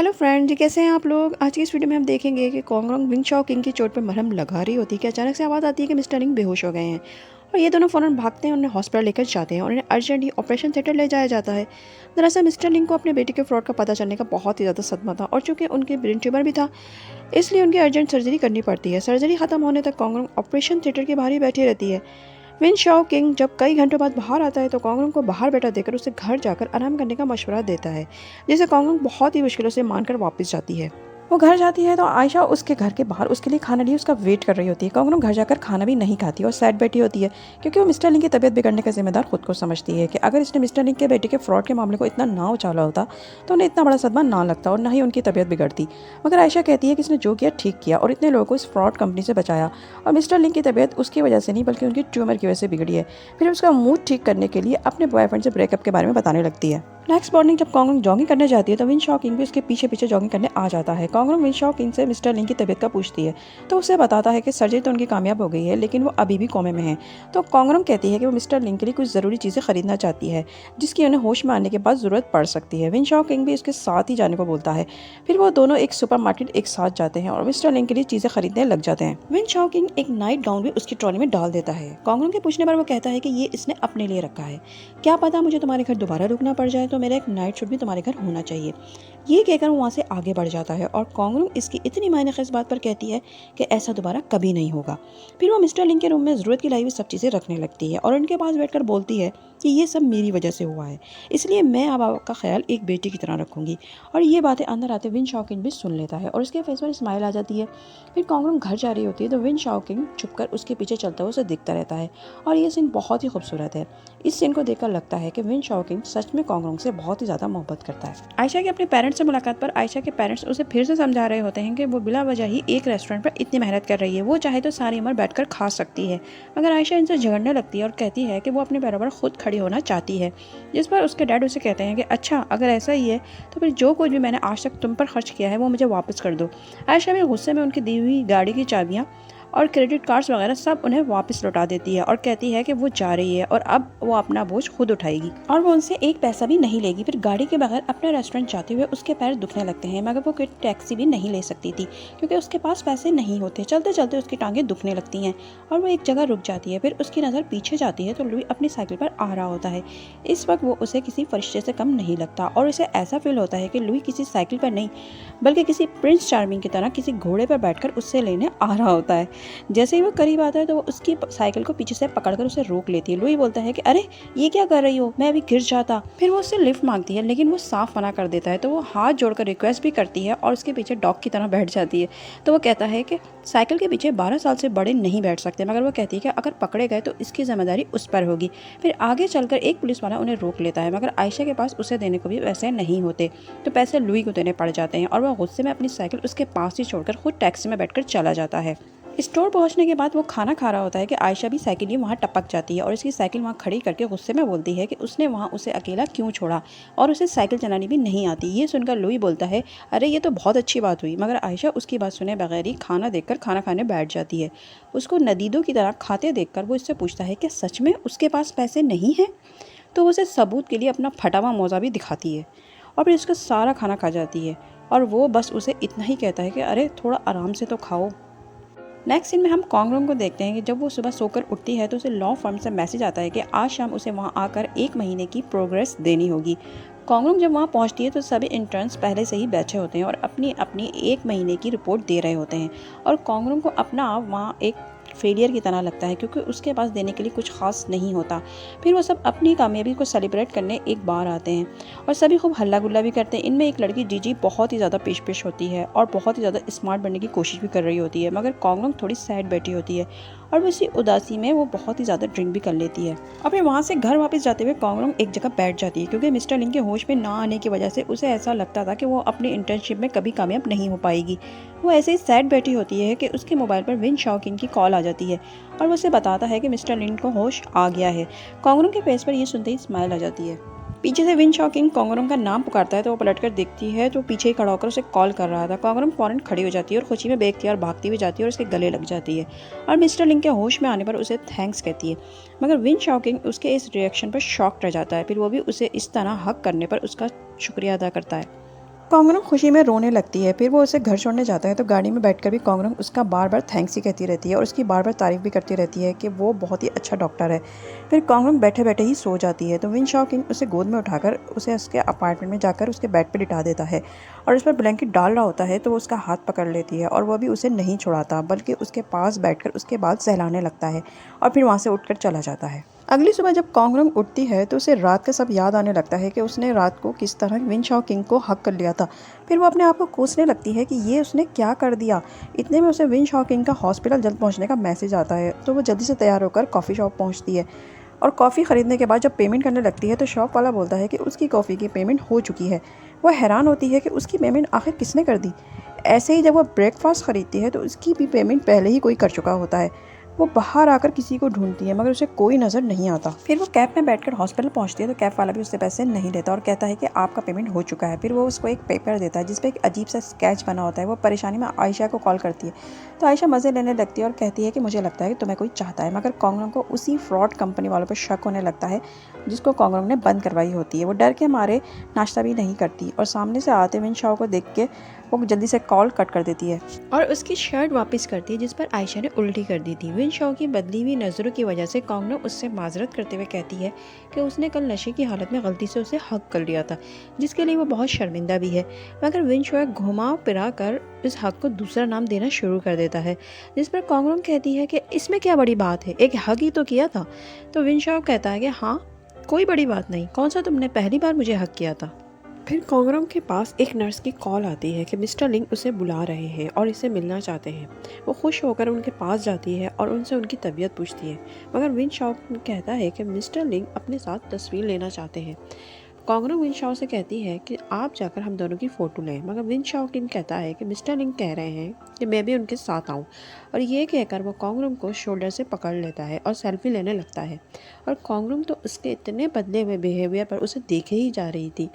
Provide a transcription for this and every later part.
Hello friend जी, कैसे हैं आप लोग। आज की इस वीडियो में हम देखेंगे कि कोंगरोंग विंग चाओ किंग की चोट पर मरहम लगा रही होती है कि अचानक से आवाज़ आती है कि मिस्टर लिंग बेहोश हो गए हैं और ये दोनों फ़ौरन भागते हैं, उन्हें हॉस्पिटल लेकर जाते हैं और उन्हें अर्जेंटली ऑपरेशन थिएटर ले जाया जाता है। दरअसल मिस्टर लिंग को अपने बेटे के फ्रॉड का पता चलने का बहुत ही ज़्यादा सदमा था और चूंकि उनके ब्रेन ट्यूमर भी था, इसलिए उनकी अर्जेंट सर्जरी करनी पड़ती है। सर्जरी खत्म होने तक कोंगरोंग ऑपरेशन थिएटर के बाहर ही बैठी रहती है। विन शाओ किंग जब कई घंटों बाद बाहर आता है तो कोंगरोंग को बाहर बैठा देकर उसे घर जाकर आराम करने का मशवरा देता है, जिसे कोंगरोंग बहुत ही मुश्किलों से मानकर वापस जाती है। वो घर जाती है तो आयशा उसके घर के बाहर उसके लिए खाना लिए उसका वेट कर रही होती है। कोंगरोंग घर जाकर खाना भी नहीं खाती और सैड बैठी होती है, क्योंकि वो मिस्टर लिंग की तबीयत बिगड़ने का जिम्मेदार खुद को समझती है कि अगर इसने मिस्टर लिंग के बेटे के फ्रॉड के मामले को इतना ना उछाला होता तो उन्हें इतना बड़ा सदमा ना लगता और ना ही उनकी तबीयत बिगड़ती। मगर आयशा कहती है कि इसने जो किया ठीक किया और इतने लोगों को इस फ्रॉड कंपनी से बचाया, और मिस्टर लिंग की तबीयत उसकी वजह से नहीं बल्कि उनकी ट्यूमर की वजह से बिगड़ी है। फिर उसका मूड ठीक करने के लिए अपने बॉयफ्रेंड से ब्रेकअप के बारे में बताने लगती है। नेक्स्ट मॉर्निंग जब कोंगरोंग जॉगिंग करने जाती है तो विन शाओ किंग भी उसके पीछे पीछे जॉगिंग करने आ जाता है। कोंगरोंग विन शाओ किंग से मिस्टर लिंग की तबीयत का पूछती है तो उसे बताता है कि सर्जरी तो उनकी कामयाब हो गई है, लेकिन वो अभी भी कोमे में है। तो कोंगरोंग कहती है कि वो मिस्टर लिंग के लिए कुछ ज़रूरी चीज़ें खरीदना चाहती है, जिसकी उन्हें होश में आने के बाद ज़रूरत पड़ सकती है। विन शाओ किंग भी उसके साथ ही जाने को बोलता है। फिर वो दोनों एक सुपरमार्केट एक साथ जाते हैं और मिस्टर लिंग के लिए चीज़ें खरीदने लग जाते हैं। विन शाओ किंग एक नाइट गाउन भी उसकी ट्रॉली में डाल देता है। कोंगरोंग के पूछने पर वो कहता है कि ये इसने अपने लिए रखा है, क्या पता मुझे तुम्हारे घर दोबारा रुकना पड़ जाए तो मेरा एक नाइट सूट भी तुम्हारे घर होना चाहिए। ये कहकर वो वहाँ से आगे बढ़ जाता है और कोंगरोंग इसकी इतनी मायने इस बात पर कहती है कि ऐसा दोबारा कभी नहीं होगा। फिर वो मिस्टर लिंग के रूम में ज़रूरत की लाई हुई सब चीज़ें रखने लगती है और उनके पास बैठकर बोलती है कि ये सब मेरी वजह से हुआ है, इसलिए मैं अब आपका ख्याल एक बेटी की तरह रखूंगी। और ये बातें अंदर आते विन शाओ किंग भी सुन लेता है और उसके फेस पर स्माइल आ जाती है। फिर कोंगरोंग घर जा रही होती है तो विन शाओ किंग छुपकर उसके पीछे चलता हुआ उसे दिखता रहता है और ये सीन बहुत ही खूबसूरत है। इस सीन को देखकर लगता है कि विन शाओ किंग सच में कोंगरोंग से बहुत ही ज़्यादा मोहब्बत करता है। आयशा के अपने पेरेंट्स से मुलाकात पर आयशा के पेरेंट्स उसे फिर से समझा रहे होते हैं कि वो बिला वजह ही एक रेस्टोरेंट पर इतनी मेहनत कर रही है, वो चाहे तो सारी उम्र बैठकर खा सकती है। मगर आयशा इनसे झगड़ने लगती है और कहती है कि वो अपने पैरों पर खुद खड़ी होना चाहती है, जिस पर उसके डैड उसे कहते हैं कि अच्छा अगर ऐसा ही है तो फिर जो कुछ भी मैंने आज तक तुम पर खर्च किया है वो मुझे वापस कर दो। आयशा भी गुस्से में उनकी दी हुई गाड़ी की चाबियाँ और क्रेडिट कार्ड्स वगैरह सब उन्हें वापस लौटा देती है और कहती है कि वो जा रही है और अब वो अपना बोझ खुद उठाएगी और वो उनसे एक पैसा भी नहीं लेगी। फिर गाड़ी के बगैर अपने रेस्टोरेंट जाते हुए उसके पैर दुखने लगते हैं, मगर वो कोई टैक्सी भी नहीं ले सकती थी क्योंकि उसके पास पैसे नहीं होते। चलते चलते उसकी टांगें दुखने लगती हैं और वो एक जगह रुक जाती है। फिर उसकी नज़र पीछे जाती है तो लुई अपनी साइकिल पर आ रहा होता है। इस वक्त वो उसे किसी फरिश्ते से कम नहीं लगता और उसे ऐसा फील होता है कि लुई किसी साइकिल पर नहीं बल्कि किसी प्रिंस चार्मिंग की तरह किसी घोड़े पर बैठकर उससे लेने आ रहा होता है। जैसे ही वो करीब आता है तो वो उसकी साइकिल को पीछे से पकड़कर उसे रोक लेती है। लुई बोलता है कि अरे ये क्या कर रही हो, मैं अभी गिर जाता। फिर वो उससे लिफ्ट मांगती है लेकिन वो साफ मना कर देता है, तो वो हाथ जोड़कर रिक्वेस्ट भी करती है और उसके पीछे डॉग की तरह बैठ जाती है। तो वो कहता है कि साइकिल के पीछे 12 साल से बड़े नहीं बैठ सकते, मगर वो कहती है कि अगर पकड़े गए तो इसकी जिम्मेदारी उस पर होगी। फिर आगे चलकर एक पुलिस वाला उन्हें रोक लेता है, मगर आयशा के पास उसे देने को भी वैसे नहीं होते, तो पैसे लुई को देने पड़ जाते हैं और वह गुस्से में अपनी साइकिल उसके पास ही छोड़कर खुद टैक्सी में बैठकर चला जाता है। स्टोर पहुंचने के बाद वो खाना खा रहा होता है कि आयशा भी साइकिल लिए वहाँ टपक जाती है और इसकी साइकिल वहाँ खड़ी करके गुस्से में बोलती है कि उसने वहाँ उसे अकेला क्यों छोड़ा और उसे साइकिल चलानी भी नहीं आती। ये सुनकर लुई बोलता है अरे ये तो बहुत अच्छी बात हुई, मगर आयशा उसकी बात सुने बगैर ही खाना देखकर खाना खाने बैठ जाती है। उसको नदीदों की तरह खाते देखकर वो इससे पूछता है कि सच में उसके पास पैसे नहीं हैं, तो वो उसे सबूत के लिए अपना फटा हुआ मोज़ा भी दिखाती है और फिर उसका सारा खाना खा जाती है और वो बस उसे इतना ही कहता है कि अरे थोड़ा आराम से तो खाओ। नेक्स्ट सीन में हम कोंगरोंग को देखते हैं कि जब वो सुबह सोकर उठती है तो उसे लॉ फर्म से मैसेज आता है कि आज शाम उसे वहाँ आकर 1 महीने की प्रोग्रेस देनी होगी। कोंगरोंग जब वहाँ पहुँचती है तो सभी इंटर्न्स पहले से ही बैठे होते हैं और अपनी अपनी 1 महीने की रिपोर्ट दे रहे होते हैं और कोंगरोंग को अपना आप वहाँ एक फेलियर की तरह लगता है क्योंकि उसके पास देने के लिए कुछ खास नहीं होता। फिर वो सब अपनी कामयाबी को सेलिब्रेट करने एक बार आते हैं और सभी खूब हल्ला गुल्ला भी करते हैं। इनमें एक लड़की जीजी बहुत ही ज़्यादा पेश होती है और बहुत ही ज़्यादा स्मार्ट बनने की कोशिश भी कर रही होती है, मगर कोंगरोंग थोड़ी सैड बैठी होती है और वो इसी उदासी में वो बहुत ही ज़्यादा ड्रिंक भी कर लेती है। और फिर वहाँ से घर वापस जाते हुए कोंगरोंग एक जगह बैठ जाती है क्योंकि मिस्टर लिंग के होश में ना आने की वजह से उसे ऐसा लगता था कि वो अपनी इंटर्नशिप में कभी कामयाब नहीं हो पाएगी। वो ऐसे ही सैड बैठी होती है कि उसके मोबाइल पर विन शाओ किंग की कॉल आ जाती है और वो उसे बताता है कि मिस्टर लिंग को होश आ गया है। कोंगरोंग के फेस पर ये सुनते ही स्माइल आ जाती है। पीछे से विन शाओ किंग कोंगरोंग का नाम पुकारता है तो वो पलटकर देखती है तो पीछे ही खड़ा होकर उसे कॉल कर रहा था। कोंगरोंग फौरन खड़ी हो जाती है और खुशी में बेख्तियार भागती हुई जाती है और उसके गले लग जाती है और मिस्टर लिंग के होश में आने पर उसे थैंक्स कहती है, मगर विन शाओ किंग उसके इस रिएक्शन पर शॉक रह जाता है। फिर वो भी उसे इस तरह हक करने पर उसका शुक्रिया अदा करता है। कोंगरंग खुशी में रोने लगती है। फिर वो उसे घर छोड़ने जाता है तो गाड़ी में बैठकर भी कोंगरंग उसका बार बार थैंक्स ही कहती रहती है और उसकी बार बार तारीफ भी करती रहती है कि वो बहुत ही अच्छा डॉक्टर है। फिर कोंगरंग बैठे बैठे ही सो जाती है तो विन शाओकिंग उसे गोद में उठाकर उसे उसके अपार्टमेंट में जाकर उसके बेड पर लिटा देता है और उस पर ब्लैंकेट डाल रहा होता है तो वो उसका हाथ पकड़ लेती है और वह भी उसे नहीं छुड़ाता बल्कि उसके पास बैठकर उसके बाल सहलाने लगता है और फिर वहाँ से उठकर चला जाता है। अगली सुबह जब कोंगरंग उठती है तो उसे रात का सब याद आने लगता है कि उसने रात को किस तरह विन शाओकिंग को हक कर लिया था। फिर वो अपने आप को कोसने लगती है कि ये उसने क्या कर दिया। इतने में उसे विन शाओकिंग का हॉस्पिटल जल्द पहुंचने का मैसेज आता है तो वो जल्दी से तैयार होकर कॉफ़ी शॉप पहुंचती है और कॉफ़ी ख़रीदने के बाद जब पेमेंट करने लगती है तो शॉप वाला बोलता है कि उसकी कॉफ़ी की पेमेंट हो चुकी है। वो हैरान होती है कि उसकी पेमेंट आखिर किसने कर दी। ऐसे ही जब वो ब्रेकफास्ट ख़रीदती है तो उसकी भी पेमेंट पहले ही कोई कर चुका होता है। वो बाहर आकर किसी को ढूंढती है मगर उसे कोई नज़र नहीं आता। फिर वो कैब में बैठकर हॉस्पिटल पहुंचती है तो कैब वाला भी उससे पैसे नहीं लेता और कहता है कि आपका पेमेंट हो चुका है। फिर वो उसको एक पेपर देता है जिस पे एक अजीब सा स्केच बना होता है। वो परेशानी में आयशा को कॉल करती है तो आयशा मज़े लेने लगती है और कहती है कि मुझे लगता है कि तुम्हें कोई चाहता है। मगर कोंगरंग को उसी फ्रॉड कंपनी वालों पर शक होने लगता है जिसको कोंगरंग ने बंद करवाई होती है। वो डर के मारे नाश्ता भी नहीं करती और सामने से आते विन शाओ को देख के वो जल्दी से कॉल कट कर देती है और उसकी शर्ट वापस करती है जिस पर आयशा ने उल्टी कर दी थी। विन शाओ की बदली हुई नज़रों की वजह से कोंगरंग उससे माजरत करते हुए कहती है कि उसने कल नशे की हालत में गलती से उसे हक कर लिया था जिसके लिए वो बहुत शर्मिंदा भी है। मगर विन शाओ घुमा फिरा कर इस हक को दूसरा नाम देना शुरू कर देता है जिस पर कोंगरंग कहती है कि इसमें क्या बड़ी बात है, एक हक ही तो किया था। तो विन शाओ कहता है कि हाँ कोई बड़ी बात नहीं, कौन सा तुमने पहली बार मुझे हक किया था। फिर कोंगरंग के पास एक नर्स की कॉल आती है कि मिस्टर लिंग उसे बुला रहे हैं और इसे मिलना चाहते हैं। वो खुश होकर उनके पास जाती है और उनसे उनकी तबीयत पूछती है मगर विन शाओ कहता है कि मिस्टर लिंग अपने साथ तस्वीर लेना चाहते हैं। कोंगरंग विन शाओ से कहती है कि आप जाकर हम दोनों की फ़ोटो लें मगर विन शाओ कहता है कि मिस्टर लिंग कह रहे हैं कि मैं भी उनके साथ आऊं और ये कहकर वो कोंगरंग को शोल्डर से पकड़ लेता है और सेल्फी लेने लगता है। और कोंगरंग तो उसके इतने बदले हुए बिहेवियर पर उसे देखे ही जा रही थी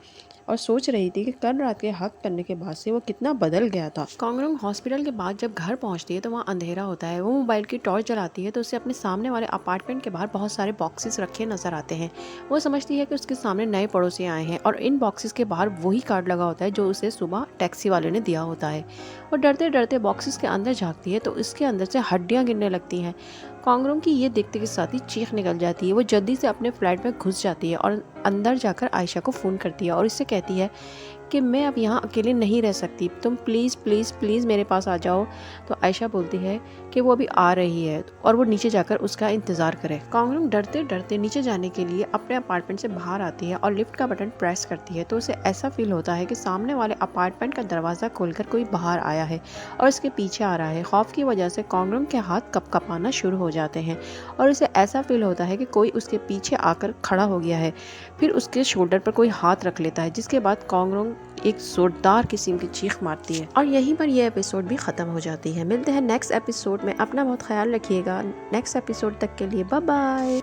और सोच रही थी कि कल रात के हक करने के बाद से वो कितना बदल गया था। कोंगरंग हॉस्पिटल के बाद जब घर पहुंचती है तो वहाँ अंधेरा होता है। वो मोबाइल की टॉर्च जलाती है तो उसे अपने सामने वाले अपार्टमेंट के बाहर बहुत सारे बॉक्सेस रखे नजर आते हैं। वो समझती है कि उसके सामने नए पड़ोसी आए हैं और इन बॉक्सेस के बाहर वही कार्ड लगा होता है जो उसे सुबह टैक्सी वाले ने दिया होता है। वो डरते डरते बॉक्सेस के अंदर झाँकती है तो इसके अंदर से हड्डियाँ गिरने लगती हैं। कोंगरंग की ये देखते के साथ ही चीख निकल जाती है। वो जल्दी से अपने फ्लैट में घुस जाती है और अंदर जाकर आयशा को फ़ोन करती है और इससे कहती है कि मैं अब यहाँ अकेले नहीं रह सकती, तुम प्लीज़ प्लीज़ प्लीज़ मेरे पास आ जाओ। तो आयशा बोलती है कि वो अभी आ रही है और वो नीचे जाकर उसका इंतज़ार करे। कोंगरंग डरते डरते नीचे जाने के लिए अपने अपार्टमेंट से बाहर आती है और लिफ्ट का बटन प्रेस करती है तो उसे ऐसा फील होता है कि सामने वाले अपार्टमेंट का दरवाज़ा खोलकर कोई बाहर आया है और उसके पीछे आ रहा है। खौफ की वजह से कोंगरंग के हाथ कँपकँपाना शुरू हो जाते हैं और उसे ऐसा फील होता है कि कोई उसके पीछे आकर खड़ा हो गया है। फिर उसके शोल्डर पर कोई हाथ रख लेता है जिसके बाद कोंगरंग एक जोरदार किस्म की चीख मारती है और यहीं पर यह एपिसोड भी ख़त्म हो जाती है। मिलते हैं नेक्स्ट एपिसोड में। अपना बहुत ख्याल रखिएगा। नेक्स्ट एपिसोड तक के लिए बाय बाय।